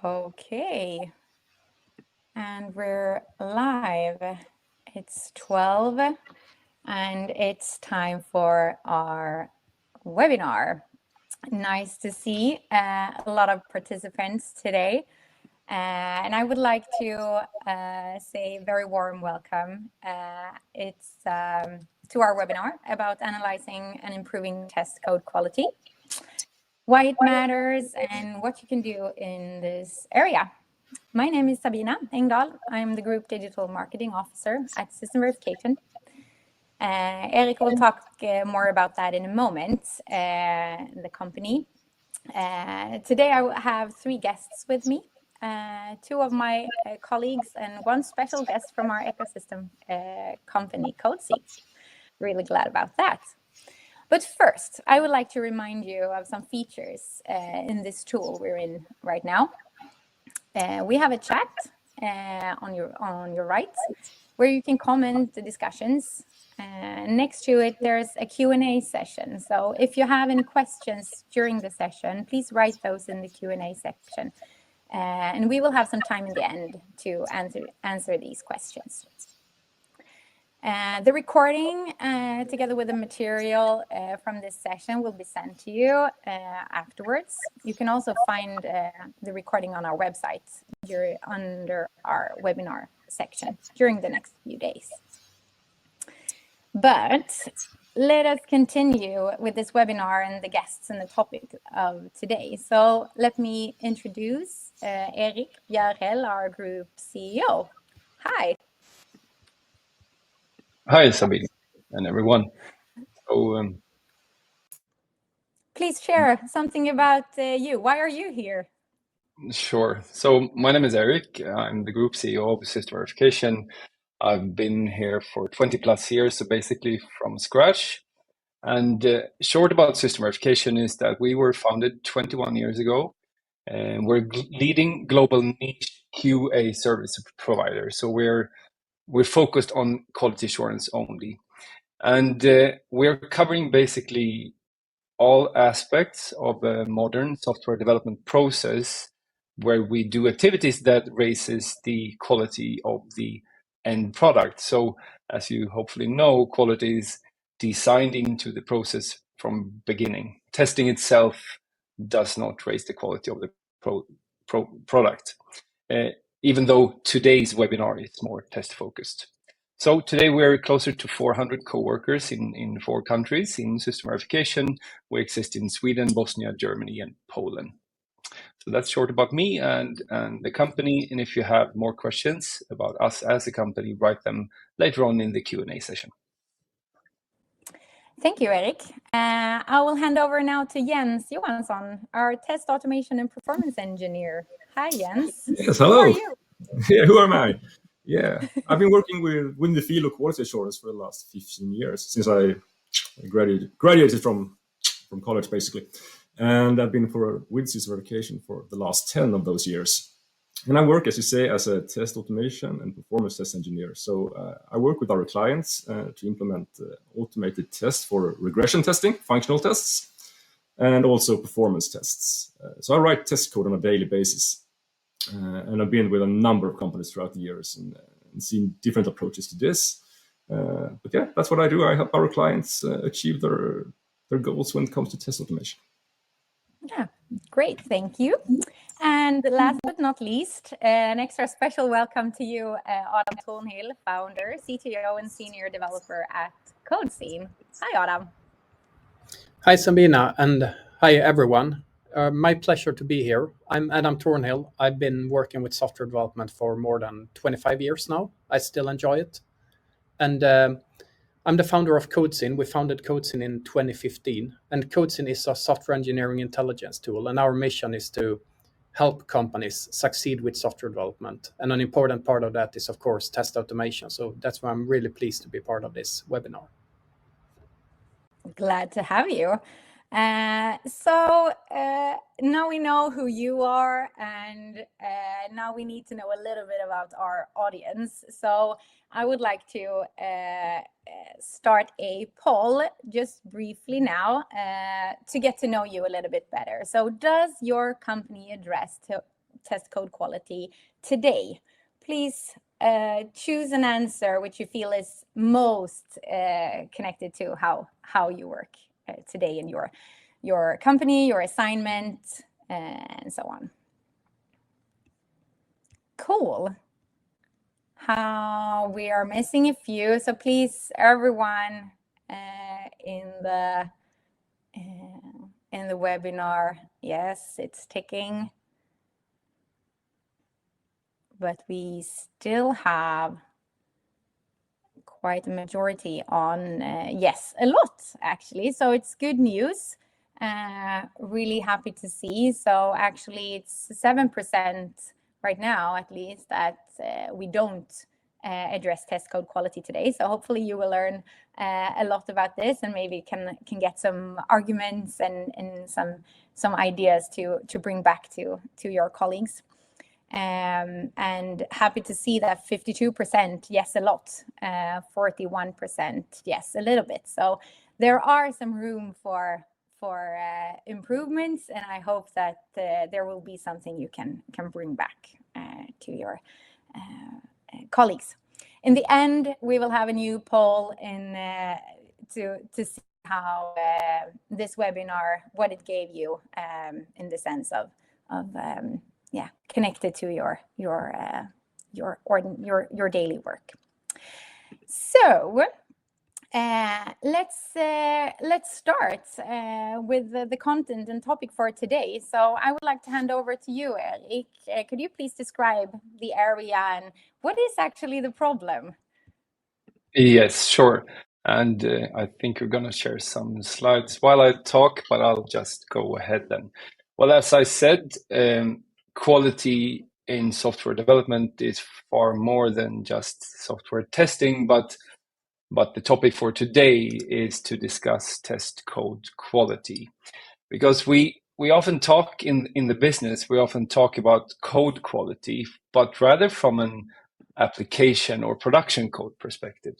Okay, and we're live. It's 12 and it's time for our webinar. Nice to see a lot of participants today. And I would like to say a very warm welcome. It's to our webinar about analyzing and improving test code quality, why it matters, and what you can do in this area. My name is Sabina Engdahl. I'm the Group Digital Marketing Officer at System Verification. Erik will talk more about that in a moment, the company. Today I have 3 guests with me, 2 of my colleagues and 1 special guest from our ecosystem company, CodeSeam. Really glad about that. But first, I would like to remind you of some features in this tool we're in right now. We have a chat on your right where you can comment the discussions. Next to it, there's a Q&A session. So if you have any questions during the session, please write those in the Q&A section. And we will have some time in the end to answer these questions. The recording, together with the material from this session, will be sent to you afterwards. You can also find the recording on our website under our webinar section during the next few days. But let us continue with this webinar and the guests and the topic of today. So let me introduce Erik Björhäll, our Group CEO. Hi. Hi, Sabine and everyone. So, please share something about you. Why are you here? Sure. So my name is Erik. I'm the Group CEO of System Verification. I've been here for 20 plus years, so basically from scratch. And short about System Verification is that we were founded 21 years ago, and we're leading global niche QA service provider. So we're focused on quality assurance only. And we're covering basically all aspects of a modern software development process where we do activities that raises the quality of the end product. So as you hopefully know, quality is designed into the process from beginning. Testing itself does not raise the quality of the product, even though today's webinar is more test focused. So today we're closer to 400 co-workers in 4 countries in System Verification. We exist in Sweden, Bosnia, Germany, and Poland. So that's short about me and the company. And if you have more questions about us as a company, write them later on in the Q&A session. Thank you, Erik. I will hand over now to Jens Johansson, our test automation and performance engineer. Hi, Jens. Yes, hello. Who are you? Yeah, who am I? Yeah, I've been working within the field of quality assurance for the last 15 years, since I graduated from college, basically. And I've been with System Verification for the last 10 of those years. And I work, as you say, as a test automation and performance test engineer. So I work with our clients to implement automated tests for regression testing, functional tests, and also performance tests. So I write test code on a daily basis. And I've been with a number of companies throughout the years and seen different approaches to this. But yeah, that's what I do. I help our clients achieve their goals when it comes to test automation. Yeah, great. Thank you. And last but not least, an extra special welcome to you, Adam Tornhill, founder, CTO, and senior developer at CodeSeam. Hi, Adam. Hi, Sabina, and hi, everyone. My pleasure to be here. I'm Adam Tornhill. I've been working with software development for more than 25 years now. I still enjoy it. And I'm the founder of CodeSeam. We founded CodeSeam in 2015. And CodeSeam is a software engineering intelligence tool. And our mission is to help companies succeed with software development. And an important part of that is, of course, test automation. So that's why I'm really pleased to be part of this webinar. Glad to have you. So now we know who you are, and now we need to know a little bit about our audience. So I would like to start a poll just briefly now to get to know you a little bit better. So does your company address test code quality today? Please choose an answer which you feel is most connected to how you work today in your company, your assignment, and so on. Cool. How we are missing a few, so please, everyone in the webinar, yes, it's ticking, but we still have quite a majority on yes, a lot actually, so it's good news. Really happy to see. So actually it's 7% right now, at least, that we don't address test code quality today. So hopefully you will learn a lot about this, and maybe can get some arguments and some ideas to bring back to your colleagues. And happy to see that 52% yes a lot, 41% yes a little bit. So there are some room for improvements, and I hope that there will be something you can bring back to your colleagues. In the end, we will have a new poll to see how this webinar, what it gave you in the sense of connected to your daily work. So let's start with the content and topic for today. So I would like to hand over to you, Erik. Could you please describe the area and what is actually the problem? Yes, sure. And I think we're going to share some slides while I talk, but I'll just go ahead then. Well, as I said, quality in software development is far more than just software testing, but the topic for today is to discuss test code quality, because we often talk in the business, we often talk about code quality, but rather from an application or production code perspective.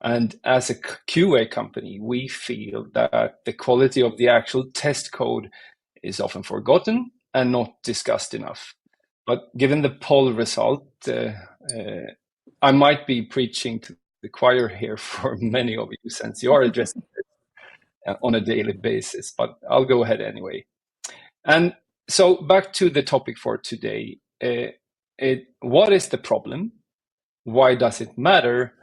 And as a QA company, we feel that the quality of the actual test code is often forgotten and not discussed enough. But given the poll result, I might be preaching to the choir here for many of you, since you are addressing it on a daily basis, but I'll go ahead anyway. And so back to the topic for today. What is the problem? Why does it matter?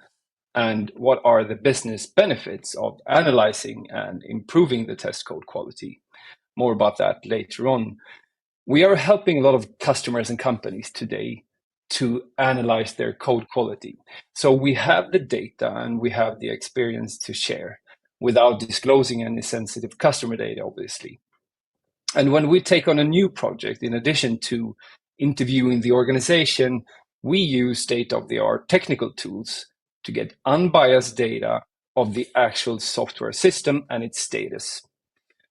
And what are the business benefits of analyzing and improving the test code quality? More about that later on. We are helping a lot of customers and companies today to analyze their code quality. So we have the data and we have the experience to share without disclosing any sensitive customer data, obviously. And when we take on a new project, in addition to interviewing the organization, we use state-of-the-art technical tools to get unbiased data of the actual software system and its status.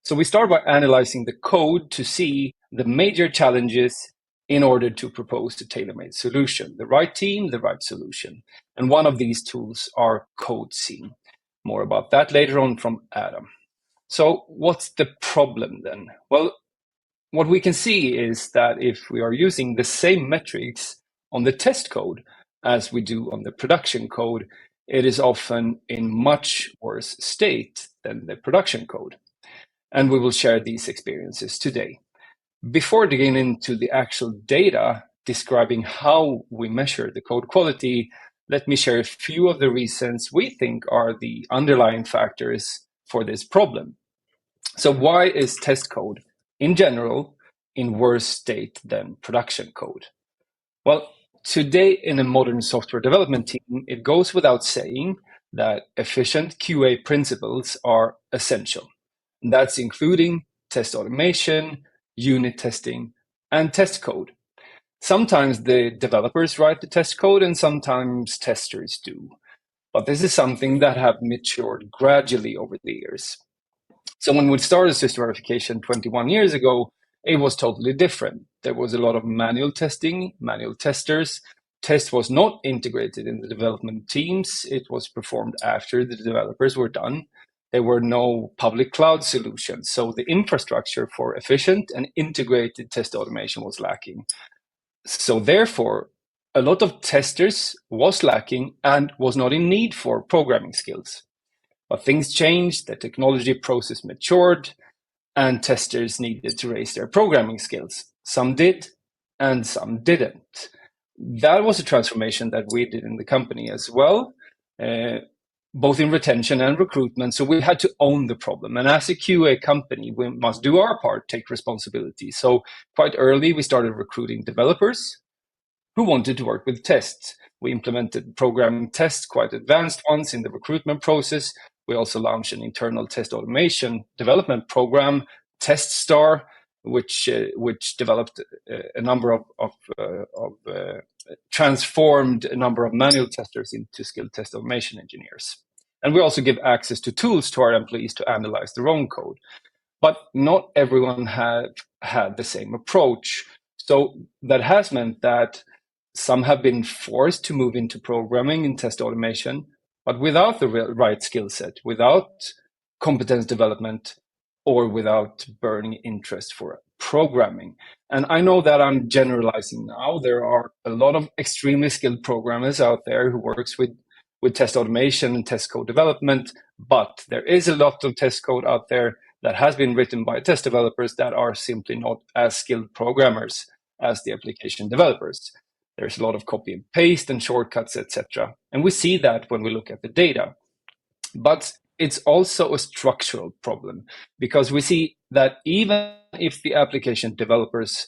So we start by analyzing the code to see the major challenges in order to propose a tailor-made solution, the right team, the right solution. And one of these tools are CodeScene. More about that later on from Adam. So what's the problem then? Well, what we can see is that if we are using the same metrics on the test code as we do on the production code, it is often in much worse state than the production code. And we will share these experiences today. Before digging into the actual data describing how we measure the code quality, let me share a few of the reasons we think are the underlying factors for this problem. So why is test code in general in worse state than production code? Well, today in a modern software development team, it goes without saying that efficient QA principles are essential. And that's including test automation, unit testing, and test code. Sometimes the developers write the test code and sometimes testers do. But this is something that have matured gradually over the years. So when we started system verification 21 years ago, it was totally different. There was a lot of manual testing, manual testers. Test was not integrated in the development teams. It was performed after the developers were done. there were no public cloud solutions. So the infrastructure for efficient and integrated test automation was lacking. So therefore, a lot of testers was lacking and was not in need for programming skills. But things changed, the technology process matured, and testers needed to raise their programming skills. Some did, and some didn't. That was a transformation that we did in the company as well, both in retention and recruitment. So we had to own the problem. And as a QA company, we must do our part, take responsibility. So quite early, we started recruiting developers who wanted to work with tests. We implemented programming tests, quite advanced ones, in the recruitment process. We also launched an internal test automation development program, TestStar, which developed a number of transformed a number of manual testers into skilled test automation engineers. And we also give access to tools to our employees to analyze their own code. But not everyone had the same approach. So that has meant that some have been forced to move into programming and test automation, but without the right skill set, without competence development, or without burning interest for programming. And I know that I'm generalizing now. There are a lot of extremely skilled programmers out there who works with test automation and test code development, but there is a lot of test code out there that has been written by test developers that are simply not as skilled programmers as the application developers. There's a lot of copy and paste and shortcuts, etc. And we see that when we look at the data. But it's also a structural problem, because we see that even if the application developers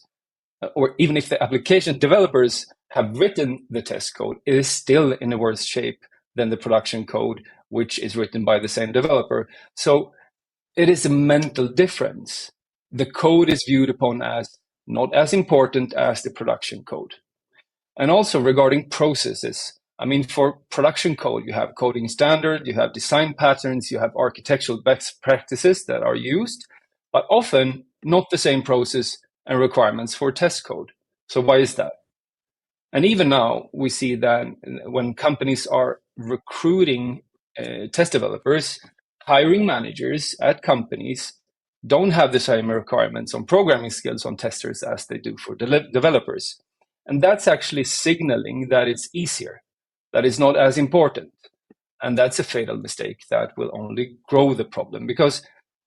have written the test code, it is still in a worse shape than the production code, which is written by the same developer. So it is a mental difference. The code is viewed upon as not as important as the production code. And also regarding processes, I mean, for production code, you have coding standard, you have design patterns, you have architectural best practices that are used, but often not the same process and requirements for test code. So why is that? And even now, we see that when companies are recruiting test developers, hiring managers at companies don't have the same requirements on programming skills on testers as they do for developers. And that's actually signaling that it's easier, that it's not as important. And that's a fatal mistake that will only grow the problem, because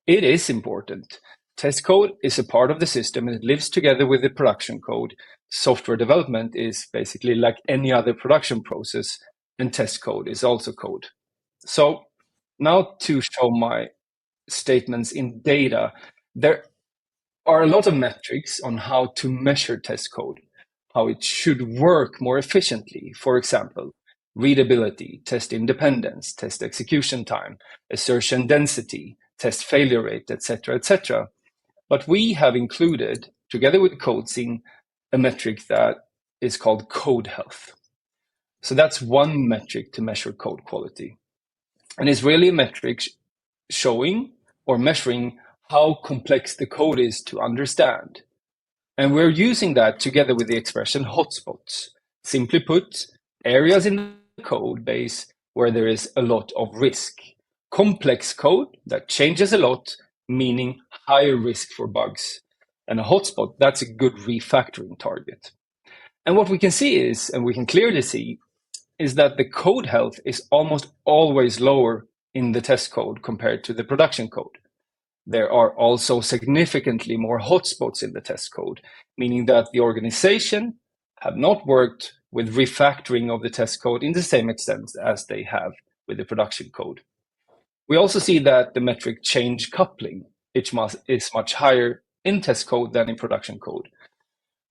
it is important. Test code is a part of the system and it lives together with the production code. Software development is basically like any other production process, and test code is also code. So now to show my statements in data, there are a lot of metrics on how to measure test code, how it should work more efficiently. For example, readability, test independence, test execution time, assertion density, test failure rate, etc., etc. But we have included, together with CodeScene, a metric that is called code health. So that's one metric to measure code quality. And it's really a metric showing or measuring how complex the code is to understand. And we're using that together with the expression hotspots. Simply put, areas in the code base where there is a lot of risk. Complex code that changes a lot, meaning higher risk for bugs. And a hotspot, that's a good refactoring target. And what we can see is, and we can clearly see, is that the code health is almost always lower in the test code compared to the production code. There are also significantly more hotspots in the test code, meaning that the organization have not worked with refactoring of the test code in the same extent as they have with the production code. We also see that the metric change coupling is much higher in test code than in production code.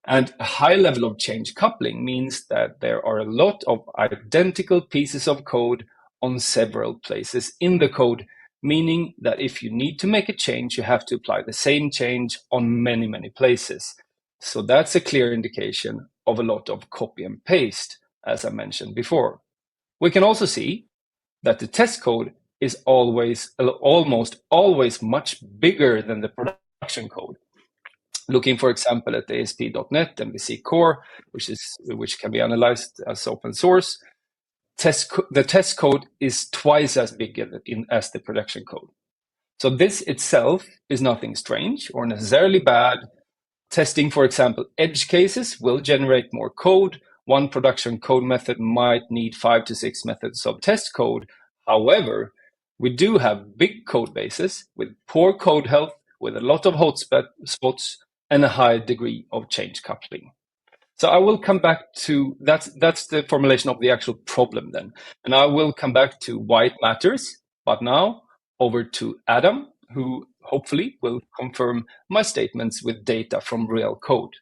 And a high level of change coupling means that there are a lot of identical pieces of code on several places in the code, meaning that if you need to make a change, you have to apply the same change on many, many places. So that's a clear indication of a lot of copy and paste, as I mentioned before. We can also see that the test code is almost always much bigger than the production code. Looking, for example, at ASP.NET MVC Core, which can be analyzed as open source, the test code is twice as big as the production code. So this itself is nothing strange or necessarily bad. Testing, for example, edge cases will generate more code. One production code method might need 5 to 6 methods of test code. However, we do have big code bases with poor code health, with a lot of hotspots and a high degree of change coupling. So I will come back to that's the formulation of the actual problem then. And I will come back to why it matters. But now over to Adam, who hopefully will confirm my statements with data from real code.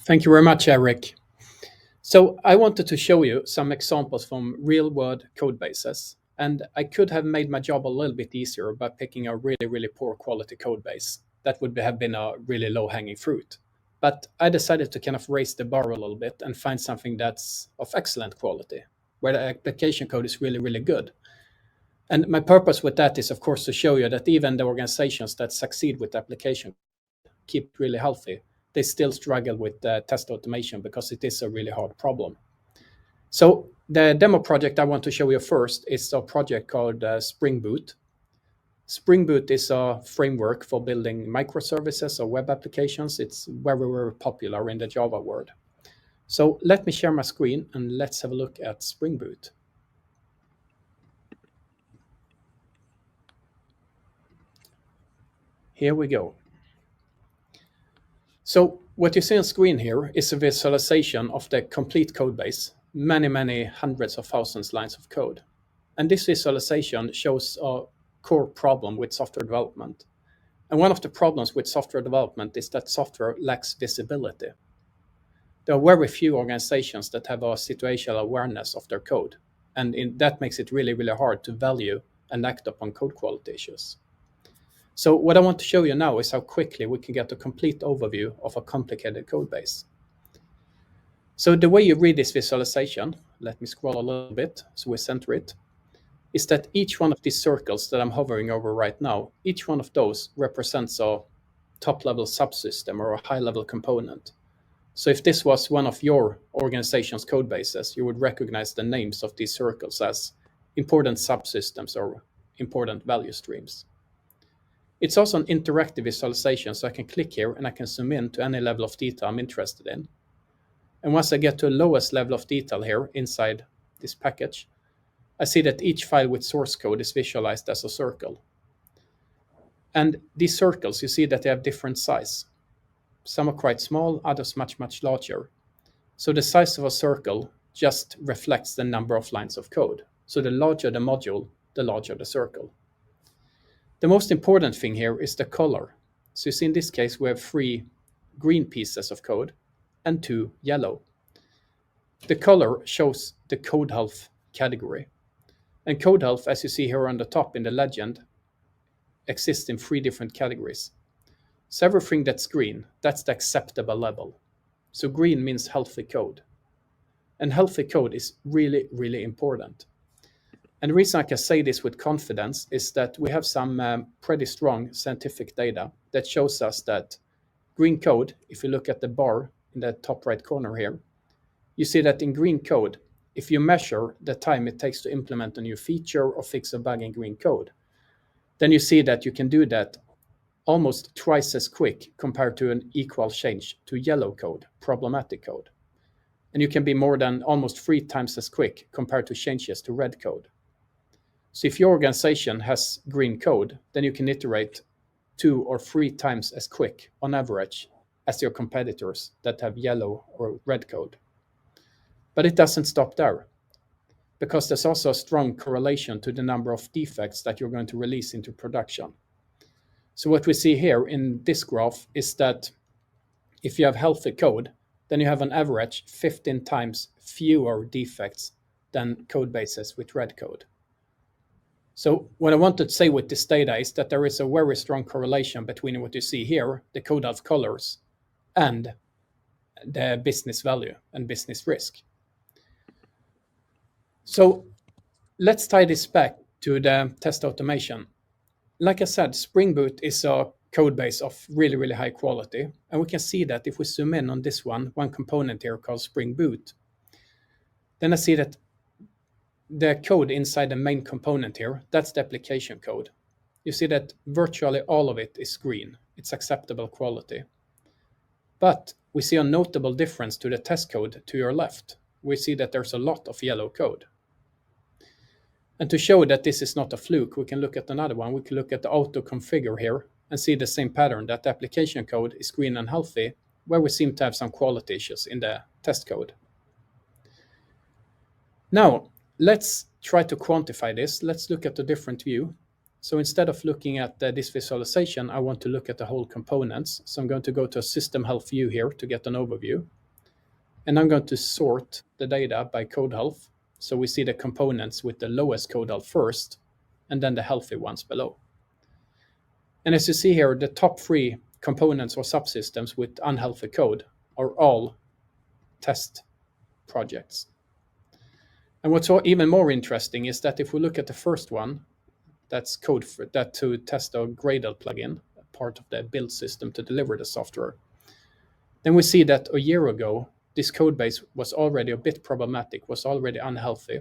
Thank you very much, Erik. So I wanted to show you some examples from real-world code bases. And I could have made my job a little bit easier by picking a really, really poor quality code base. That would have been a really low-hanging fruit. But I decided to kind of raise the bar a little bit and find something that's of excellent quality, where the application code is really, really good. And my purpose with that is, of course, to show you that even the organizations that succeed with application keep really healthy, they still struggle with test automation because it is a really hard problem. So the demo project I want to show you first is a project called Spring Boot. Spring Boot is a framework for building microservices or web applications. It's very, very popular in the Java world. So let me share my screen and let's have a look at Spring Boot. Here we go. So what you see on screen here is a visualization of the complete code base, many, many hundreds of thousands lines of code. And this visualization shows a core problem with software development. And one of the problems with software development is that software lacks visibility. There are very few organizations that have a situational awareness of their code. And that makes it really, really hard to value and act upon code quality issues. So what I want to show you now is how quickly we can get a complete overview of a complicated code base. So the way you read this visualization, let me scroll a little bit so we center it, is that each one of these circles that I'm hovering over right now, each one of those represents a top-level subsystem or a high-level component. So if this was one of your organization's code bases, you would recognize the names of these circles as important subsystems or important value streams. It's also an interactive visualization, so I can click here and I can zoom in to any level of detail I'm interested in. And once I get to the lowest level of detail here inside this package, I see that each file with source code is visualized as a circle. And these circles, you see that they have different size. Some are quite small, others much, much larger. So the size of a circle just reflects the number of lines of code. So the larger the module, the larger the circle. The most important thing here is the color. So you see in this case, we have 3 green pieces of code and 2 yellow. The color shows the code health category. And code health, as you see here on the top in the legend, exists in 3 different categories. So everything that's green, that's the acceptable level. So green means healthy code. And healthy code is really, really important. And the reason I can say this with confidence is that we have some pretty strong scientific data that shows us that green code, if you look at the bar in the top right corner here, you see that in green code, if you measure the time it takes to implement a new feature or fix a bug in green code, then you see that you can do that almost twice as quick compared to an equal change to yellow code, problematic code. And you can be more than almost 3 times as quick compared to changes to red code. So if your organization has green code, then you can iterate 2 or 3 times as quick on average as your competitors that have yellow or red code. But it doesn't stop there, because there's also a strong correlation to the number of defects that you're going to release into production. So what we see here in this graph is that if you have healthy code, then you have on average 15 times fewer defects than code bases with red code. So what I wanted to say with this data is that there is a very strong correlation between what you see here, the code health colors, and the business value and business risk. So let's tie this back to the test automation. Like I said, Spring Boot is a code base of really, really high quality. And we can see that if we zoom in on this one component here called Spring Boot, Then I see that the code inside the main component here, that's the application code. You see that virtually all of it is green. It's acceptable quality. But we see a notable difference to the test code to your left. We see that there's a lot of yellow code. And to show that this is not a fluke, we can look at another one. We can look at the auto configure here and see the same pattern, that the application code is green and healthy, where we seem to have some quality issues in the test code. Now, let's try to quantify this. Let's look at a different view. So instead of looking at this visualization, I want to look at the whole components. So I'm going to go to a system health view here to get an overview. And I'm going to sort the data by code health. So we see the components with the lowest code health first, and then the healthy ones below. And as you see here, the top 3 components or subsystems with unhealthy code are all test projects. And what's even more interesting is that if we look at the first one, that's code for that to test a Gradle plugin, part of the build system to deliver the software. Then we see that a year ago, this code base was already a bit problematic, was already unhealthy.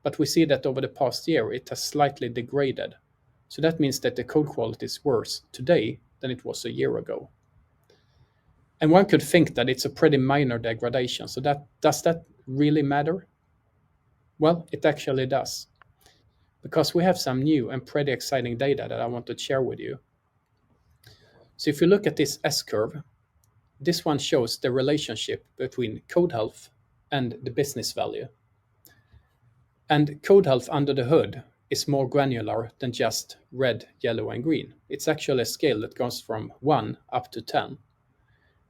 But we see that over the past year, it has slightly degraded. So that means that the code quality is worse today than it was a year ago. And one could think that it's a pretty minor degradation. So does that really matter? Well, it actually does. Because we have some new and pretty exciting data that I want to share with you. So if you look at this S-curve, this one shows the relationship between code health and the business value. And code health under the hood is more granular than just red, yellow, and green. It's actually a scale that goes from 1 up to 10.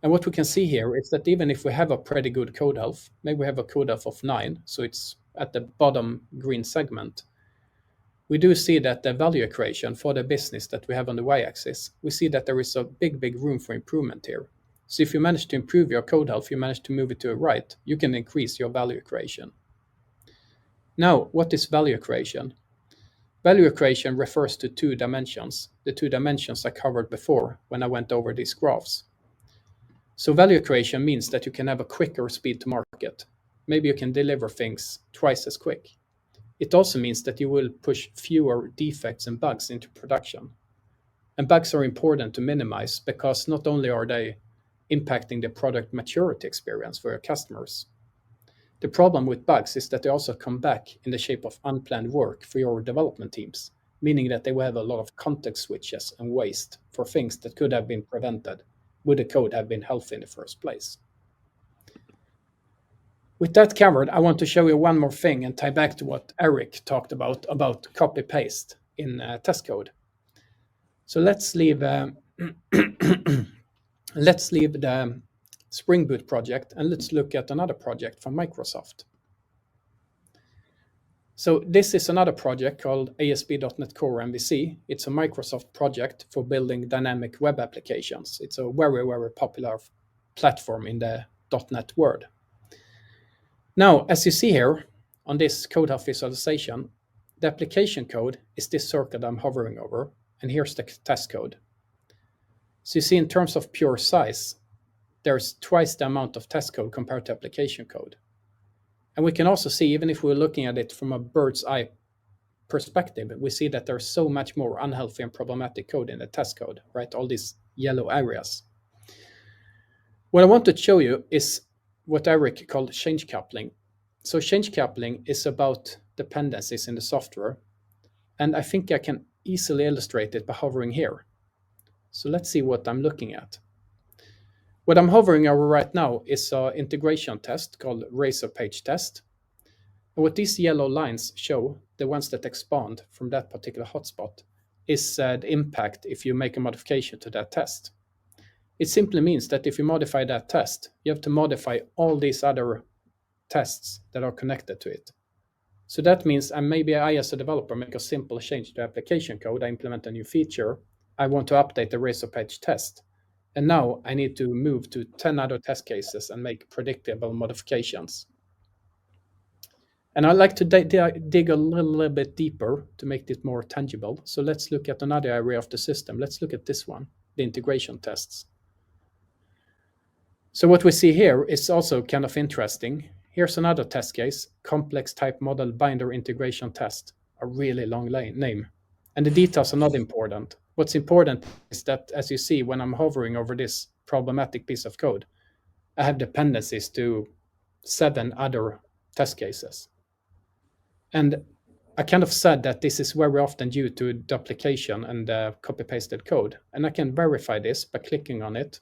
And what we can see here is that even if we have a pretty good code health, maybe we have a code health of 9, so it's at the bottom green segment, we do see that the value equation for the business that we have on the y-axis, we see that there is a big room for improvement here. So if you manage to improve your code health, you manage to move it to the right, you can increase your value equation. Now, what is value equation? Value equation refers to 2 dimensions, the 2 dimensions I covered before when I went over these graphs. So value equation means that you can have a quicker speed to market. Maybe you can deliver things twice as quick. It also means that you will push fewer defects and bugs into production. And bugs are important to minimize because not only are they impacting the product maturity experience for your customers. The problem with bugs is that they also come back in the shape of unplanned work for your development teams, meaning that they will have a lot of context switches and waste for things that could have been prevented would the code have been healthy in the first place. With that covered, I want to show you one more thing and tie back to what Erik talked about copy-paste in test code. So let's leave let's leave the Spring Boot project and let's look at another project from Microsoft. So this is another project called ASP.NET Core MVC. It's a Microsoft project for building dynamic web applications. It's a very popular platform in the .NET world. Now, as you see here on this code health visualization, the application code is this circle that I'm hovering over, and here's the test code. So you see in terms of pure size, there's twice the amount of test code compared to application code. And we can also see, even if we're looking at it from a bird's eye perspective, we see that there's so much more unhealthy and problematic code in the test code, right? All these yellow areas. What I want to show you is what Erik called change coupling. So change coupling is about dependencies in the software. And I think I can easily illustrate it by hovering here. So let's see what I'm looking at. What I'm hovering over right now is an integration test called Razor Page Test. And what these yellow lines show, the ones that expand from that particular hotspot, is the impact if you make a modification to that test. It simply means that if you modify that test, you have to modify all these other tests that are connected to it. So that means maybe I, as a developer, make a simple change to application code. I implement a new feature. I want to update the Razor Page test. And now I need to move to 10 other test cases and make predictable modifications. And I'd like to dig a little bit deeper to make this more tangible. So let's look at another area of the system. Let's look at this one, the integration tests. So what we see here is also kind of interesting. Here's another test case, complex type model binder integration test, a really long name. And the details are not important. What's important is that, as you see, when I'm hovering over this problematic piece of code, I have dependencies to 7 other test cases. And I kind of said that this is very often due to duplication and copy-pasted code. And I can verify this by clicking on it.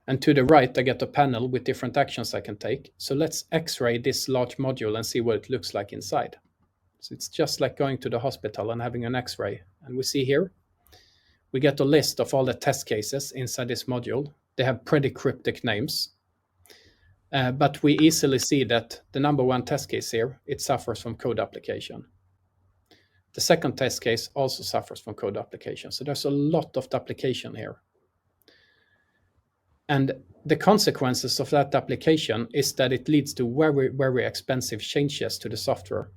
And to the right, I get a panel with different actions I can take. So let's X-ray this large module and see what it looks like inside. So it's just like going to the hospital and having an X-ray. And we see here, we get a list of all the test cases inside this module. They have pretty cryptic names. But we easily see that the number 1 test case here, it suffers from code application. The second test case also suffers from code application. So there's a lot of application here. And the consequences of that application is that it leads to very, very expensive changes to the software.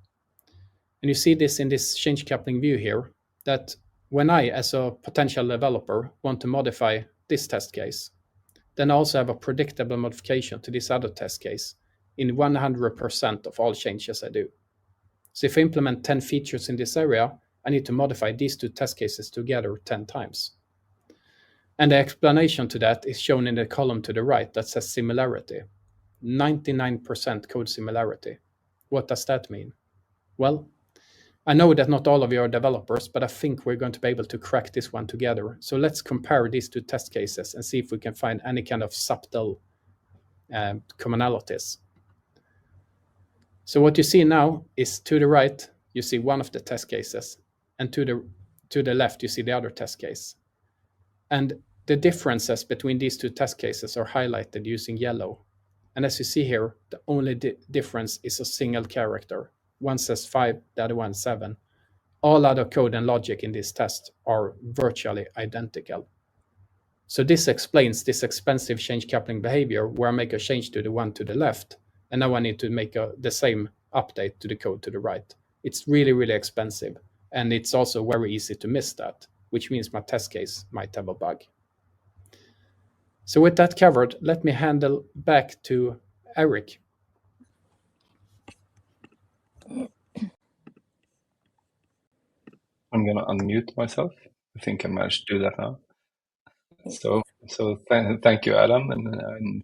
And you see this in this change coupling view here, that when I, as a potential developer, want to modify this test case, then I also have a predictable modification to this other test case in 100% of all changes I do. So if I implement 10 features in this area, I need to modify these 2 test cases together 10 times. And the explanation to that is shown in the column to the right that says similarity. 99% code similarity. What does that mean? Well, I know that not all of you are developers, but I think we're going to be able to crack this one together. So let's compare these 2 test cases and see if we can find any kind of subtle commonalities. So what you see now is to the right, you see one of the test cases, and to the left, you see the other test case. And the differences between these 2 test cases are highlighted using yellow. And as you see here, the only difference is a single character. One says 5, the other one 7. All other code and logic in this test are virtually identical. So this explains this expensive change coupling behavior where I make a change to the one to the left, and now I need to make the same update to the code to the right. It's really, really expensive. And it's also very easy to miss that, which means my test case might have a bug. So with that covered, let me handle back to Erik. I'm going to unmute myself. I think I managed to do that now. So thank you, Adam. And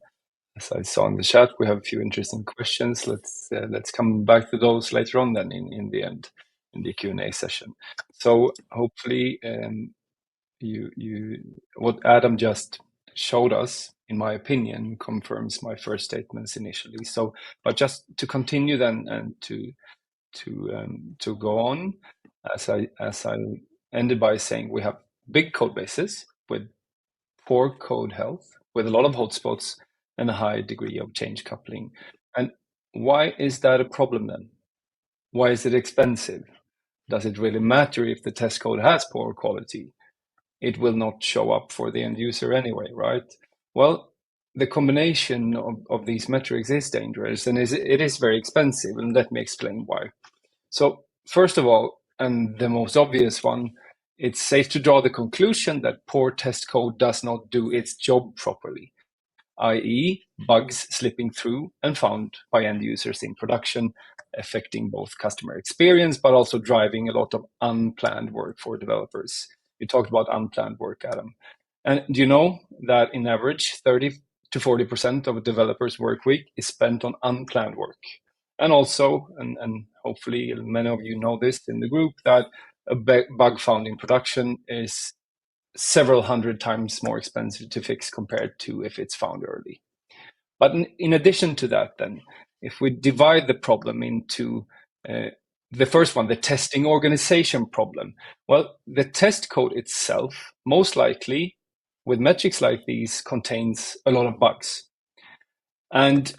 as I saw in the chat, we have a few interesting questions. Let's come back to those later on then in the end, in the Q&A session. So hopefully what Adam just showed us, in my opinion, confirms my first statements initially. So, but just to continue then and to go on, as I ended by saying, we have big code bases with poor code health, with a lot of hotspots and a high degree of change coupling. And why is that a problem then? Why is it expensive? Does it really matter if the test code has poor quality? It will not show up for the end user anyway, right? Well, the combination of these metrics is dangerous and it is very expensive, and let me explain why. So first of all, and the most obvious one, it's safe to draw the conclusion that poor test code does not do its job properly, i.e. bugs slipping through and found by end users in production, affecting both customer experience, but also driving a lot of unplanned work for developers. You talked about unplanned work, Adam. And do you know that in average, 30 to 40% of a developer's work week is spent on unplanned work? And also, and hopefully many of you know this in the group, that a bug found in production is several hundred times more expensive to fix compared to if it's found early. But in addition to that, then, if we divide the problem into the first one, the testing organization problem, well, the test code itself, most likely, with metrics like these, contains a lot of bugs. And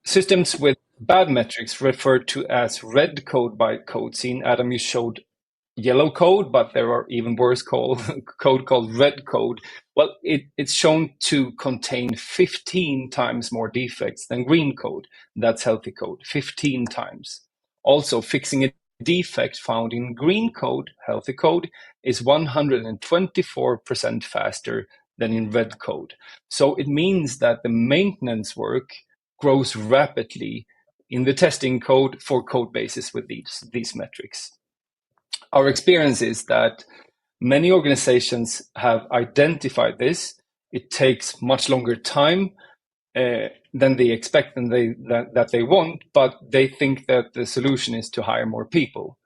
systems with bad metrics referred to as red code by code scene. Adam, you showed yellow code, but there are even worse code called red code. Well, it's shown to contain 15 times more defects than green code. That's healthy code, 15 times. Also, fixing a defect found in green code, healthy code, is 124% faster than in red code. So it means that the maintenance work grows rapidly in the testing code for code bases with these metrics. Our experience is that many organizations have identified this. It takes much longer time than they expect and that they want, but they think that the solution is to hire more people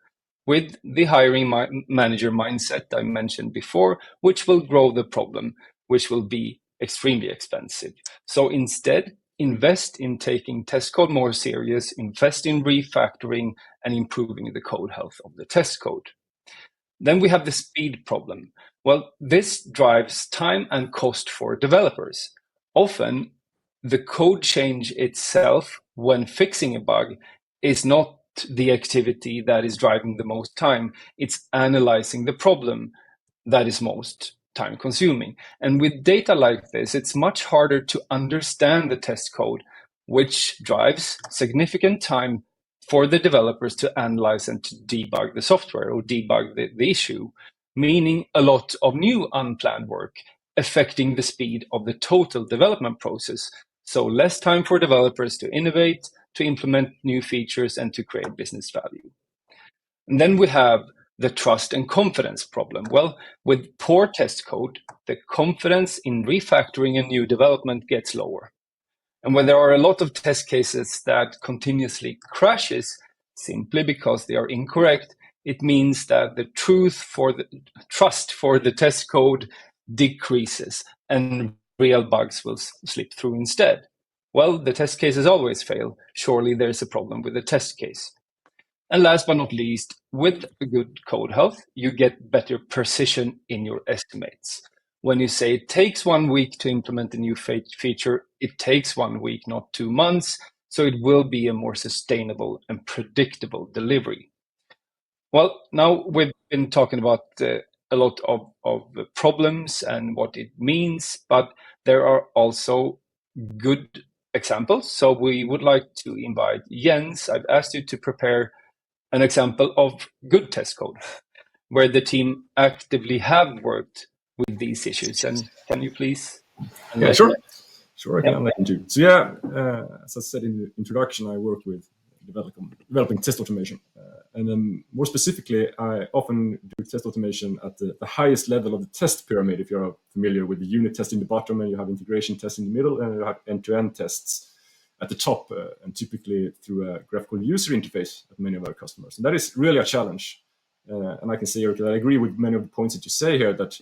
with the hiring manager mindset I mentioned before, which will grow the problem, which will be extremely expensive. So instead, invest in taking test code more serious, invest in refactoring and improving the code health of the test code. Then we have the speed problem. Well, this drives time and cost for developers. Often, the code change itself, when fixing a bug, is not the activity that is driving the most time. It's analyzing the problem that is most time consuming. And with data like this, it's much harder to understand the test code, which drives significant time for the developers to analyze and to debug the software or debug the issue, meaning a lot of new unplanned work affecting the speed of the total development process. So less time for developers to innovate, to implement new features, and to create business value. And then we have the trust and confidence problem. Well, with poor test code, the confidence in refactoring and new development gets lower. And when there are a lot of test cases that continuously crashes simply because they are incorrect, it means that the trust for the test code decreases and real bugs will slip through instead. Well, the test cases always fail. Surely there's a problem with the test case. And last but not least, with a good code health, you get better precision in your estimates. When you say it takes 1 week to implement a new feature, it takes 1 week, not 2 months. So it will be a more sustainable and predictable delivery. Well, now we've been talking about a lot of problems and what it means, but there are also good examples. So we would like to invite Jens. I've asked you to prepare an example of good test code where the team actively have worked with these issues. And can you please? Yeah, sure. Sure, I can enlighten you. So yeah, as I said in the introduction, I work with developing test automation. And then more specifically, I often do test automation at the highest level of the test pyramid. If you're familiar with the unit test in the bottom and you have integration tests in the middle and you have end-to-end tests at the top, and typically through a graphical user interface at many of our customers. And that is really a challenge. And I can say, Erik, that I agree with many of the points that you say here, that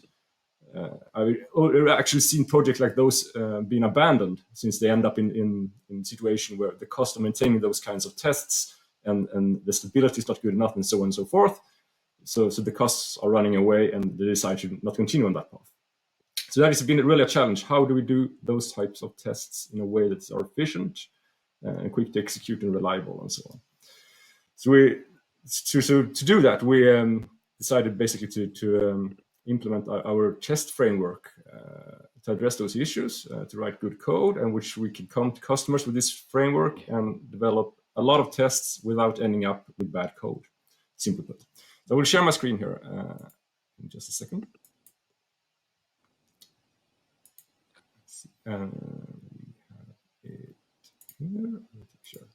I've actually seen projects like those being abandoned since they end up in a situation where the cost of maintaining those kinds of tests and the stability is not good enough and so on and so forth. So the costs are running away and they decide to not continue on that path. So that has been really a challenge. How do we do those types of tests in a way that's efficient and quick to execute and reliable and so on? So to do that, we decided basically to implement our test framework to address those issues, to write good code, and which we can come to customers with this framework and develop a lot of tests without ending up with bad code, simply put. So I will share my screen here in just a second. We have it here. Sure.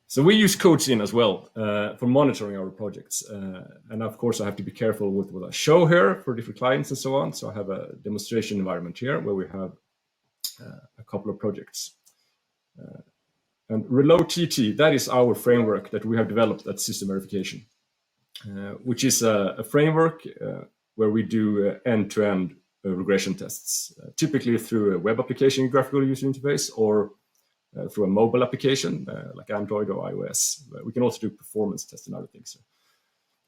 So we use CodeSyn as well for monitoring our projects. And of course, I have to be careful with what I show here for different clients and so on. So I have a demonstration environment here where we have a couple of projects. And Reload TT, that is our framework that we have developed at System Verification, which is a framework where we do end-to-end regression tests, typically through a web application graphical user interface or through a mobile application like Android or iOS. We can also do performance tests and other things.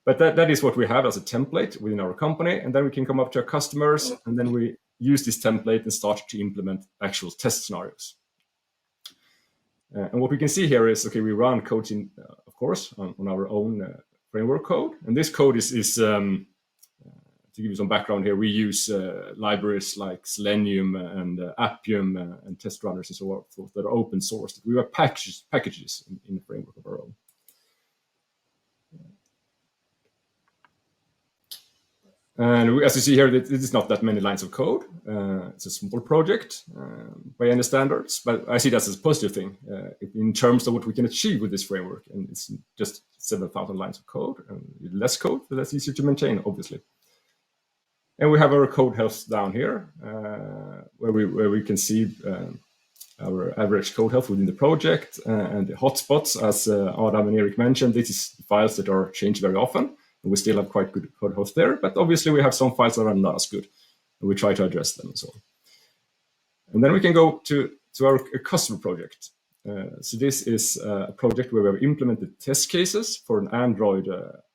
But that is what we have as a template within our company. And then we can come up to our customers and then we use this template and start to implement actual test scenarios. And what we can see here is, okay, we run CodeSyn, of course, on our own framework code. And this code is to give you some background here, we use libraries like Selenium and Appium and test runners and so forth that are open source. We have packages in the framework of our own. And as you see here, it is not that many lines of code. It's a small project by any standards, but I see that as a positive thing in terms of what we can achieve with this framework. And it's just 7,000 lines of code, and less code, but that's easier to maintain, obviously. And we have our code health down here, where we can see our average code health within the project and the hotspots. As Adam and Erik mentioned, this is files that are changed very often. And we still have quite good code health there, but obviously we have some files that are not as good, and we try to address them and so on. And then we can go to our customer project. So this is a project where we have implemented test cases for an Android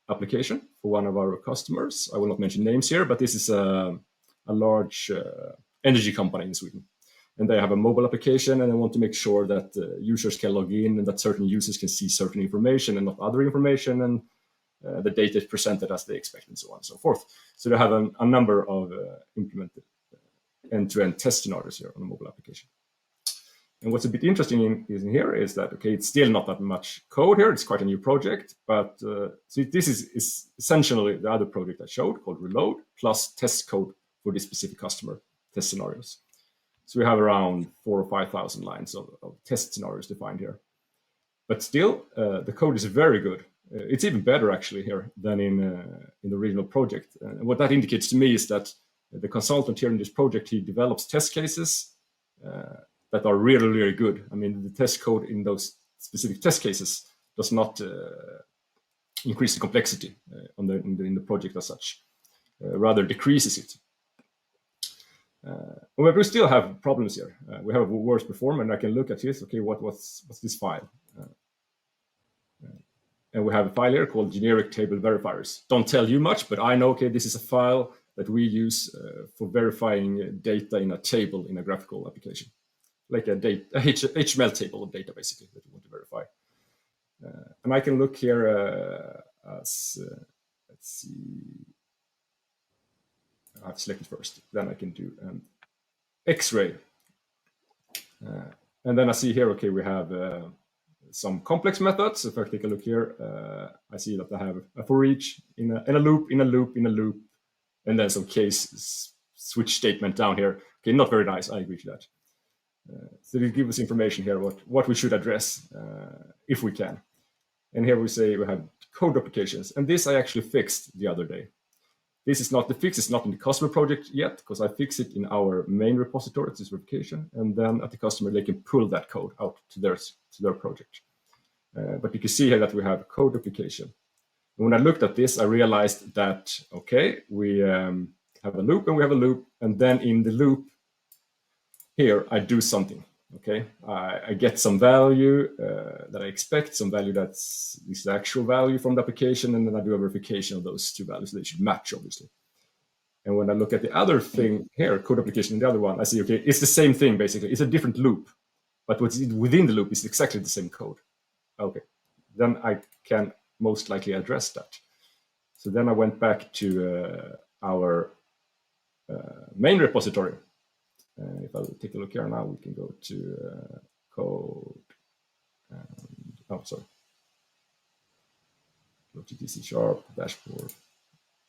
application for one of our customers. I will not mention names here, but this is a large energy company in Sweden. And they have a mobile application, and they want to make sure that users can log in and that certain users can see certain information and not other information, and the data is presented as they expect, and so on and so forth. So they have a number of implemented end-to-end test scenarios here on the mobile application. And what's a bit interesting in here is that, okay, it's still not that much code here. It's quite a new project, but so this is essentially the other project I showed called Reload plus test code for this specific customer test scenarios. So we have around 4,000 or 5,000 lines of test scenarios defined here. But still, the code is very good. It's even better actually here than in the original project. And what that indicates to me is that the consultant here in this project, he develops test cases that are really, really good. I mean, the test code in those specific test cases does not increase the complexity in the project as such, rather decreases it. However, we still have problems here. We have a worse performer, and I can look at this. Okay, what's this file? And we have a file here called generic table verifiers. Don't tell you much, but I know, okay, this is a file that we use for verifying data in a table in a graphical application, like a HTML table of data, basically, that we want to verify. And I can look here as, let's see, I have to select it first, then I can do X-ray. And then I see here, okay, we have some complex methods. If I take a look here, I see that I have a for each in a loop, in a loop, in a loop, and then some case switch statement down here. Okay, not very nice, I agree to that. So it gives us information here what we should address if we can. And here we say we have code duplications, and this I actually fixed the other day. This is not, the fix is not in the customer project yet, because I fix it in our main repository, it's this verification, and then at the customer, they can pull that code out to their project. But you can see here that we have code duplication. And when I looked at this, I realized that, okay, we have a loop and we have a loop, and then in the loop here, I do something, okay? I get some value that I expect, some value that's the actual value from the application, and then I do a verification of those two values. They should match, obviously. And when I look at the other thing here, code application, the other one, I see, okay, it's the same thing, basically. It's a different loop, but what's within the loop is exactly the same code. Okay, then I can most likely address that. So then I went back to our main repository. If I take a look here now, we can go to code. And, oh, sorry. Go to DC# dashboard.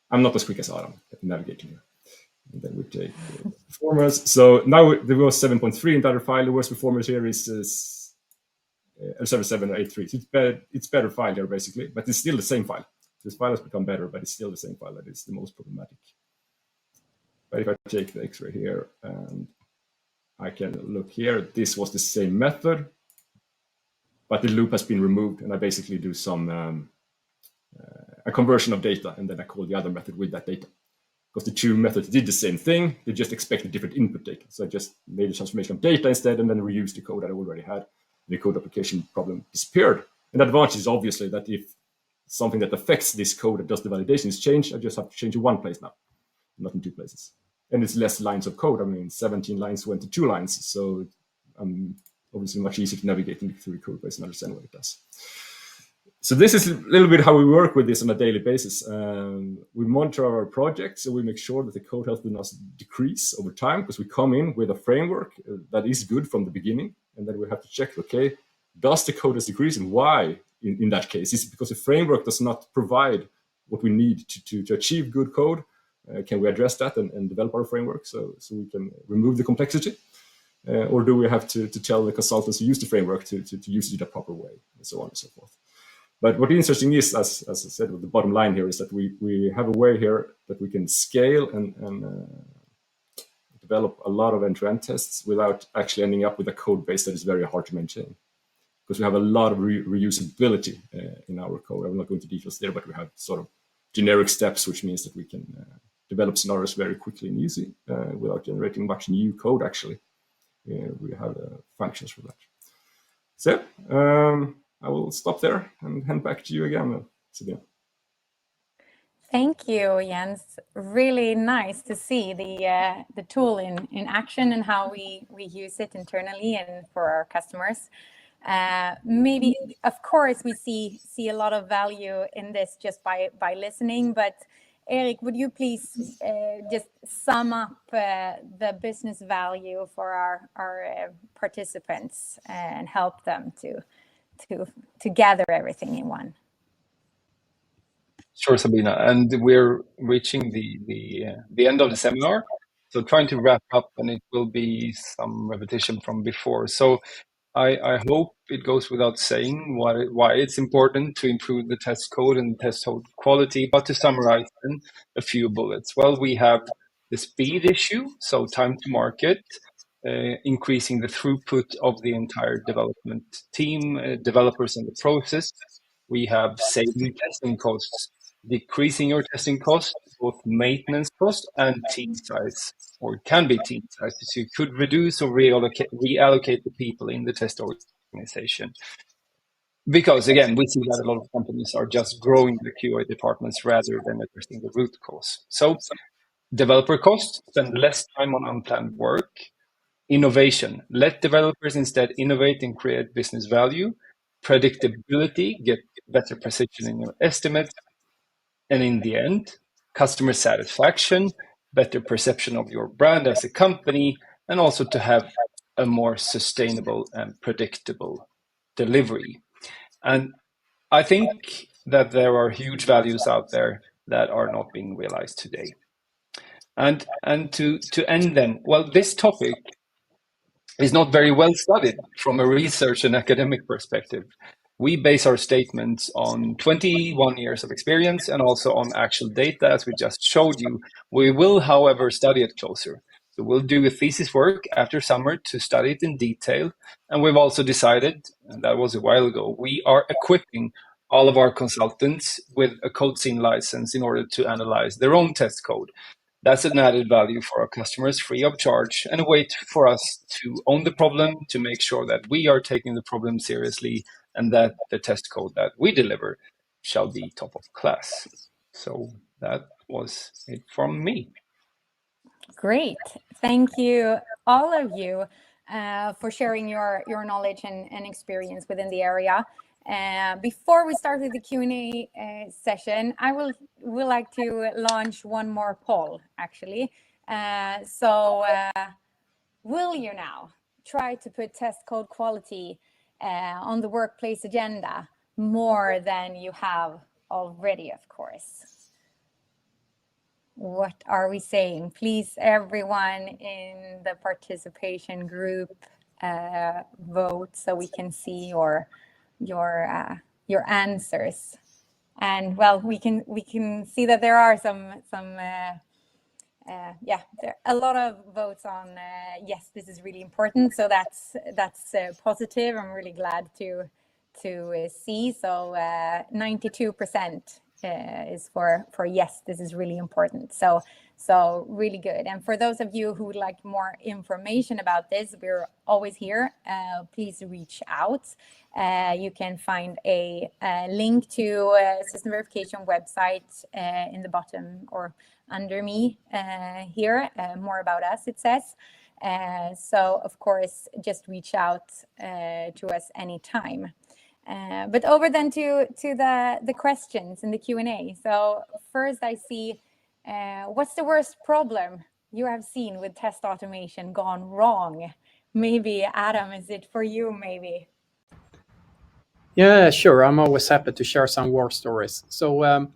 I'm not as quick as Adam at navigating here. And then we take performance. So now there was 7.3 in the other file. The worst performance here is 77 or 83. So it's better file here basically, but it's still the same file. This file has become better, but it's still the same file that is the most problematic. But if I take the X-ray here and I can look here, this was the same method, but the loop has been removed, and I basically do some a conversion of data, and then I call the other method with that data. Because the two methods did the same thing, they just expected different input data. So I just made a transformation of data instead, and then reused the code that I already had. The code application problem disappeared. And the advantage is obviously that if something that affects this code that does the validation is changed, I just have to change in one place now, not in two places. And it's less lines of code. I mean, 17 lines went to 2 lines. So obviously much easier to navigate through the code base and understand what it does. So this is a little bit how we work with this on a daily basis. We monitor our projects, so we make sure that the code health does not decrease over time, because we come in with a framework that is good from the beginning. And then we have to check, okay, does the code has decreased, and why in that case? Is it because the framework does not provide what we need to achieve good code? Can we address that and develop our framework so we can remove the complexity? Or do we have to tell the consultants who use the framework to use it in a proper way, and so on and so forth? But what is interesting is, as I said, the bottom line here is that we have a way here that we can scale and develop a lot of end-to-end tests without actually ending up with a code base that is very hard to maintain. Because we have a lot of reusability in our code. I'm not going into details there, but we have sort of generic steps, which means that we can develop scenarios very quickly and easy without generating much new code, actually. We have functions for that. So I will stop there and hand back to you again, Sabina. Thank you, Jens. Really nice to see the tool in action and how we use it internally and for our customers. Maybe, of course, we see a lot of value in this just by listening. But Erik, would you please just sum up the business value for our participants and help them to gather everything in one? Sure, Sabina. And we're reaching the end of the seminar. So trying to wrap up, and it will be some repetition from before. So I hope it goes without saying why it's important to improve the test code and test code quality. But to summarize then, a few bullets. Well, we have the speed issue, so time to market, increasing the throughput of the entire development team, developers in the process. We have saving testing costs, decreasing your testing costs, both maintenance cost and team size, or can be team size. So you could reduce or reallocate the people in the test organization. Because again, we see that a lot of companies are just growing the QA departments rather than addressing the root cause. So developer costs, spend less time on unplanned work. Innovation, let developers instead innovate and create business value. Predictability, get better precision in your estimates. And in the end, customer satisfaction, better perception of your brand as a company, and also to have a more sustainable and predictable delivery. And I think that there are huge values out there that are not being realized today. And to end then, well, this topic is not very well studied from a research and academic perspective. We base our statements on 21 years of experience and also on actual data, as we just showed you. We will, however, study it closer. So we'll do a thesis work after summer to study it in detail. And we've also decided, and that was a while ago, we are equipping all of our consultants with a CodeScene license in order to analyze their own test code. That's an added value for our customers, free of charge, and a way for us to own the problem, to make sure that we are taking the problem seriously and that the test code that we deliver shall be top of class. So that was it from me. Great. Thank you, all of you, for sharing your knowledge and experience within the area. Before we start with the Q&A session, I will like to launch one more poll, actually. Will you now try to put test code quality on the workplace agenda more than you have already, of course? What are we saying? Please, everyone in the participation group, vote so we can see your answers. And well, we can see that there are some there are a lot of votes on yes, this is really important. So that's positive. I'm really glad to see. So 92% is for yes, this is really important. So really good. And for those of you who would like more information about this, we're always here. Please reach out. You can find a link to system verification website in the bottom or under me here. More about us, it says. So of course, just reach out to us anytime. But over then to the questions in the Q&A. So first I see, what's the worst problem you have seen with test automation gone wrong? Maybe Adam, is it for you maybe? Yeah, sure. I'm always happy to share some war stories. So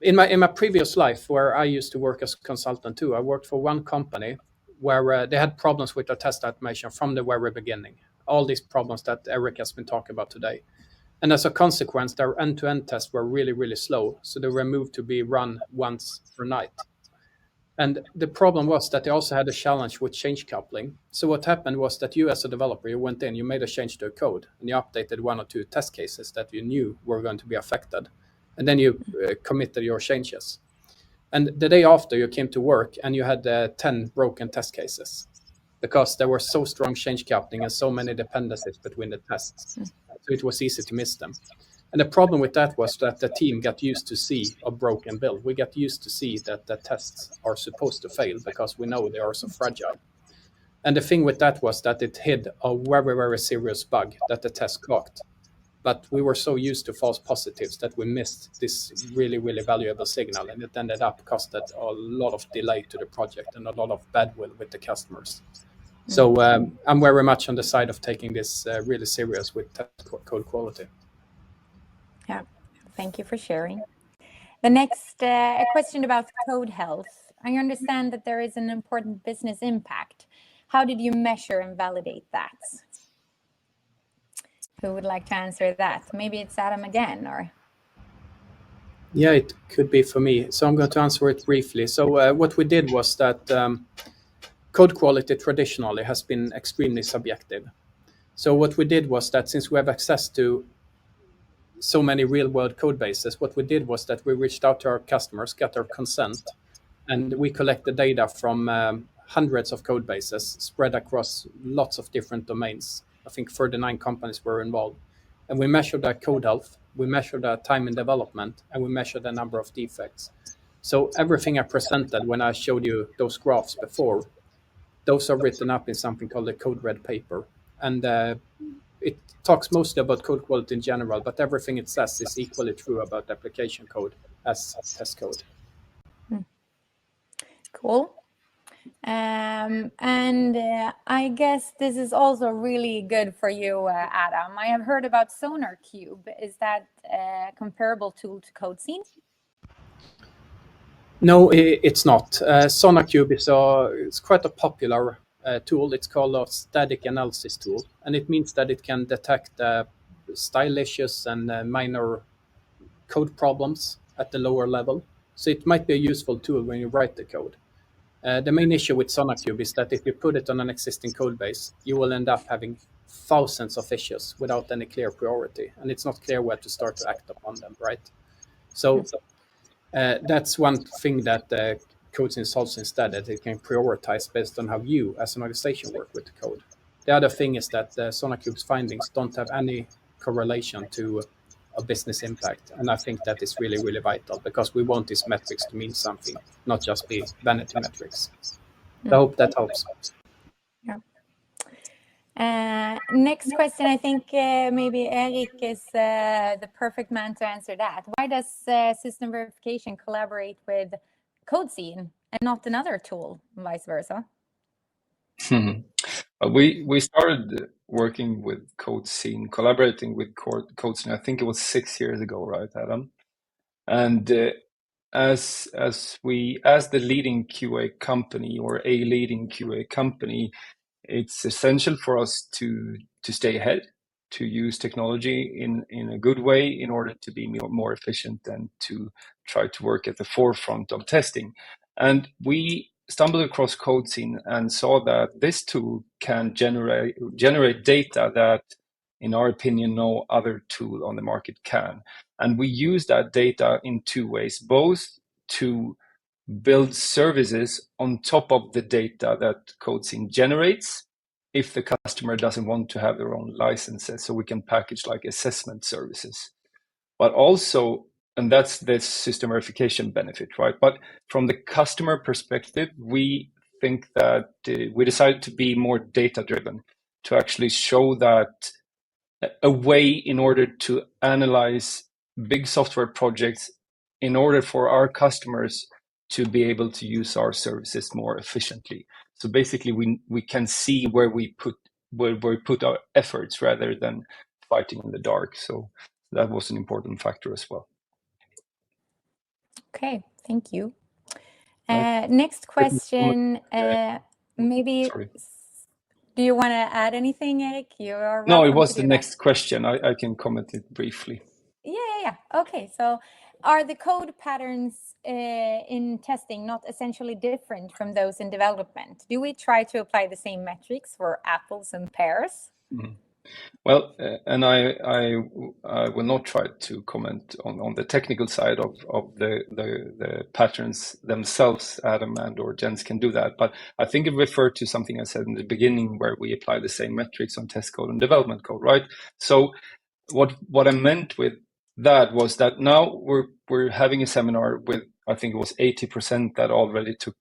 in my previous life, where I used to work as a consultant too, I worked for one company where they had problems with their test automation from the very beginning. All these problems that Erik has been talking about today. And as a consequence, their end-to-end tests were really, really slow. So they were moved to be run once per night. And the problem was that they also had a challenge with change coupling. So what happened was that you, as a developer, you went in, you made a change to a code, and you updated one or two test cases that you knew were going to be affected. And then you committed your changes. And the day after, you came to work and you had 10 broken test cases because there were so strong change coupling and so many dependencies between the tests. So it was easy to miss them. And the problem with that was that the team got used to see a broken build. We got used to see that the tests are supposed to fail because we know they are so fragile. And the thing with that was that it hid a very, very serious bug that the test caught. But we were so used to false positives that we missed this really, really valuable signal. And it ended up costed a lot of delay to the project and a lot of badwill with the customers. So I'm very much on the side of taking this really serious with code quality. Yeah, thank you for sharing. The next question about code health. I understand that there is an important business impact. How did you measure and validate that? Who would like to answer that? Maybe it's Adam again, or? Yeah, it could be for me. So I'm going to answer it briefly. So what we did was that code quality traditionally has been extremely subjective. So what we did was that since we have access to so many real-world code bases, what we did was that we reached out to our customers, got their consent, and we collected data from hundreds of code bases spread across lots of different domains. I think 39 companies were involved. And we measured their code health, we measured their time in development, and we measured the number of defects. So everything I presented when I showed you those graphs before, those are written up in something called the Code Red paper. And it talks mostly about code quality in general, but everything it says is equally true about application code as test code. Cool. And I guess this is also really good for you, Adam. I have heard about SonarQube. Is that a comparable tool to CodeScene? No, it's not. SonarQube is quite a popular tool. It's called a static analysis tool, and it means that it can detect style issues and minor code problems at the lower level. So it might be a useful tool when you write the code. The main issue with SonarQube is that if you put it on an existing code base, you will end up having thousands of issues without any clear priority, and it's not clear where to start to act upon them, right? So that's one thing that CodeScene solves instead, that it can prioritize based on how you as an organization work with the code. The other thing is that SonarQube's findings don't have any correlation to a business impact. And I think that is really, really vital because we want these metrics to mean something, not just be vanity metrics. I hope that helps. Yeah. Next question, I think maybe Erik is the perfect man to answer that. Why does system verification collaborate with CodeScene and not another tool, and vice versa? We started working with CodeScene, collaborating with CodeScene. I think it was 6 years ago, right, Adam? And as the leading QA company, or a leading QA company, it's essential for us to stay ahead, to use technology in a good way in order to be more efficient and to try to work at the forefront of testing. And we stumbled across CodeScene and saw that this tool can generate data that, in our opinion, no other tool on the market can. And we use that data in two ways, both to build services on top of the data that CodeScene generates if the customer doesn't want to have their own licenses. So we can package like assessment services. But also, and that's the system verification benefit, right? But from the customer perspective, we think that we decided to be more data-driven, to actually show that a way in order to analyze big software projects in order for our customers to be able to use our services more efficiently. So basically, we can see where we put our efforts rather than fighting in the dark. So that was an important factor as well. Okay, thank you. Next question, maybe. Sorry. Do you want to add anything, Erik? You're No, it welcome was to the do next question. I can comment it briefly. Yeah. Okay, so are the code patterns in testing not essentially different from those in development? Do we try to apply the same metrics for apples and pears? Well, and I will not try to comment on the technical side of the patterns themselves. Adam and or Jens can do that, but I think it referred to something I said in the beginning, where we apply the same metrics on test code and development code, right? So what I meant with that was that now we're having a seminar with, I think it was 80% that already took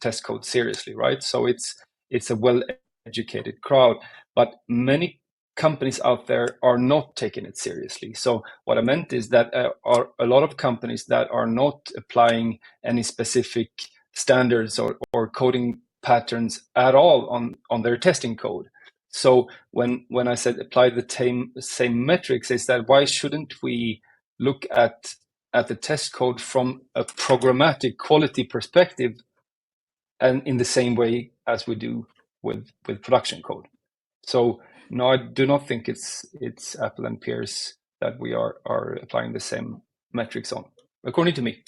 test code seriously, right? So it's a well-educated crowd, but many companies out there are not taking it seriously. So what I meant is that are a lot of companies that are not applying any specific standards or coding patterns at all on their testing code. So when I said apply the same metrics, is that why shouldn't we look at the test code from a programmatic quality perspective, and in the same way as we do with production code? So no, I do not think it's apple and pears that we are applying the same metrics on, according to me.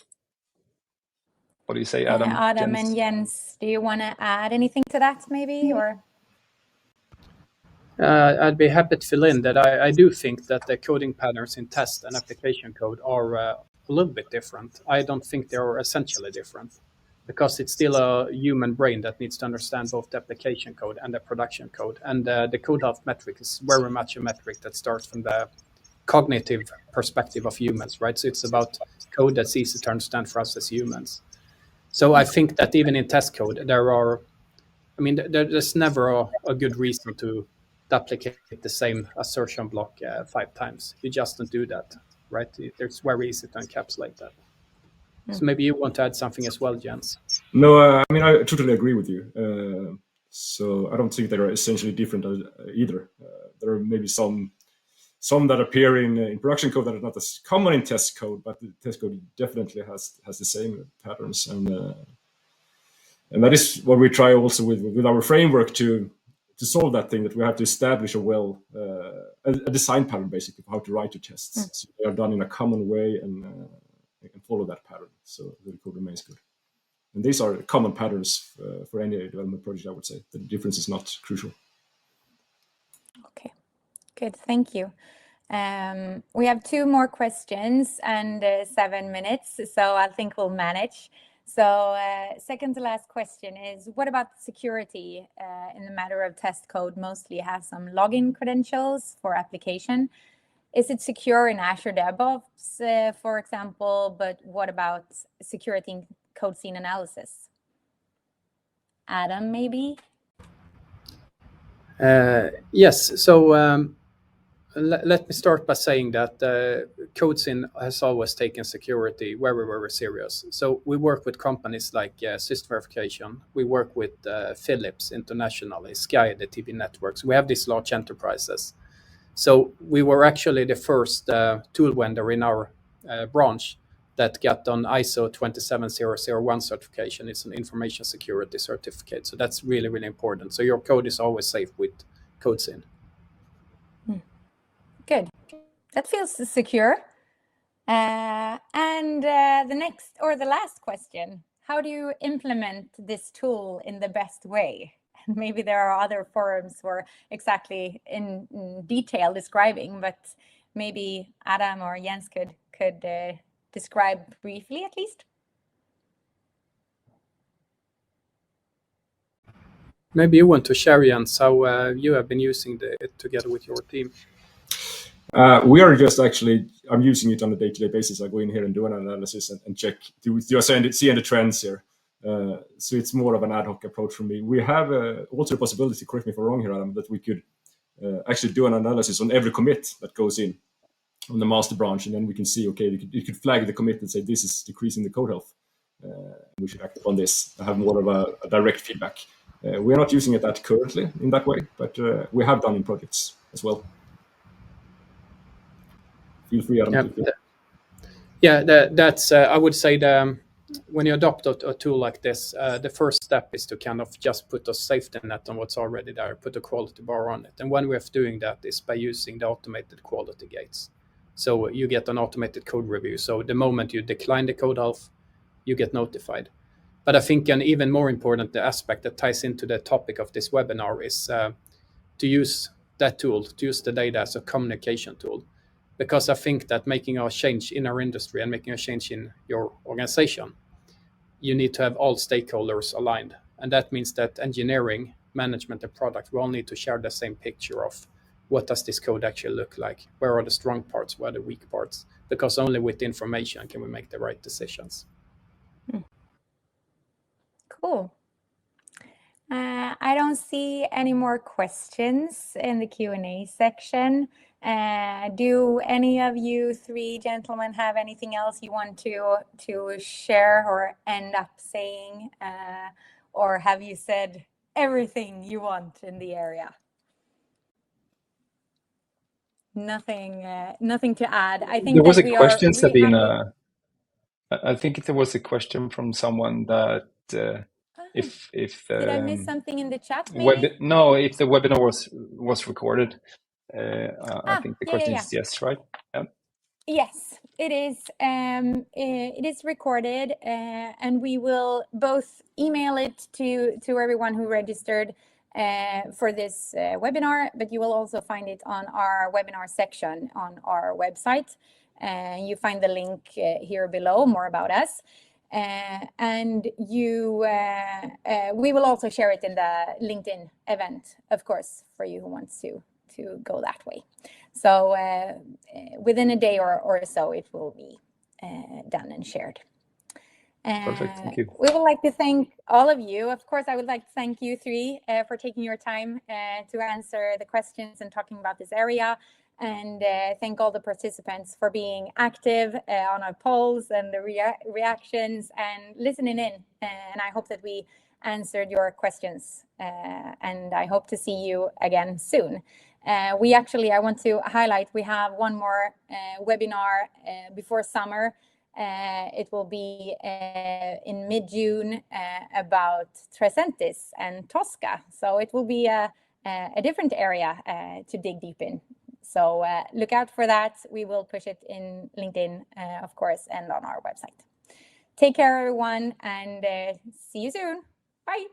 What do you say, Adam? Adam Jens? and Jens, do you want to add anything to that, maybe, or? I'd be happy to fill in that I do think that the coding patterns in test and application code are a little bit different. I don't think they are essentially different, because it's still a human brain that needs to understand both the application code and the production code. And the code health metric is very much a metric that starts from the cognitive perspective of humans, right? So it's about code that's easy to understand for us as humans. So I think that even in test code, there's never a good reason to duplicate the same assertion block 5 times. You just don't do that, right? It's very easy to encapsulate that. So maybe you want to add something as well, Jens. No, I totally agree with you. So I don't think they're essentially different either. There are maybe some that appear in production code that are not as common in test code, but the test code definitely has the same patterns, and that is what we try also with our framework to solve that thing, that we have to establish a design pattern basically for how to write your tests. So they are done in a common way, and they can follow that pattern, so the code remains good. And these are common patterns for any development project, I would say. The difference is not crucial. Okay, good, thank you. We have 2 more questions and 7 minutes, so I think we'll manage. So second to last question is, what about security in the matter of test code? Mostly has some login credentials for application. Is it secure in Azure DevOps, for example? But what about security in code scene analysis? Adam, maybe? Yes. So let me start by saying that CodeSyn has always taken security very, very serious. So we work with companies like System Verification. We work with Philips internationally, Sky, the TV networks. We have these large enterprises. So we were actually the first tool vendor in our branch that got on ISO 27001 certification. It's an information security certificate. So that's really, really important. So your code is always safe with CodeSyn. Good. That feels secure. And the next or the last question, how do you implement this tool in the best way? Maybe there are other forums for exactly in detail describing, but maybe Adam or Jens could describe briefly at least. Maybe you want to share, Jens, how you have been using it together with your team. We are just I'm using it on a day-to-day basis. I go in here and do an analysis and check, do I see any trends here? So it's more of an ad hoc approach for me. We have also a possibility, correct me if I'm wrong here, Adam, that we could actually do an analysis on every commit that goes in on the master branch, and then we can see, okay, you could flag the commit and say, this is decreasing the code health. We should act upon this, have more of a direct feedback. We are not using it that currently in that way, but we have done in projects as well. Feel free, Adam. Yeah, that's I would say when you adopt a tool like this, the first step is to kind of just put a safety net on what's already there, put a quality bar on it. And one way of doing that is by using the automated quality gates. So you get an automated code review. So the moment you decline the code half, you get notified. But I think an even more important aspect that ties into the topic of this webinar is to use that tool, to use the data as a communication tool. Because I think that making a change in our industry and making a change in your organization, you need to have all stakeholders aligned. And that means that engineering, management, and product will all need to share the same picture of what does this code actually look like? Where are the strong parts? Where are the weak parts? Because only with information can we make the right decisions. Cool. I don't see any more questions in the Q&A section. Do any of you three gentlemen have anything else you want to share or end up saying? Or have you said everything you want in the area? Nothing to add. I think there was that a question, really Sabina. I think there was a question from someone that if did I miss something in the chat? Maybe? if the webinar was recorded. I think the question is yes, right? Yeah. Yes, it is. It is recorded, and we will both email it to everyone who registered for this webinar, but you will also find it on our webinar section on our website. You find the link here below, more about us. And we will also share it in the LinkedIn event, of course, for you who wants to go that way. So within a day or so, it will be done and shared. Perfect, thank you. We would like to thank all of you. Of course, I would like to thank you three for taking your time to answer the questions and talking about this area. And thank all the participants for being active on our polls and the reactions and listening in. And I hope that we answered your questions. And I hope to see you again soon. I want to highlight, we have one more webinar before summer. It will be in mid-June about Tresentis and Tosca. So it will be a different area to dig deep in. So look out for that. We will push it in LinkedIn, of course, and on our website. Take care, everyone, and see you soon. Bye.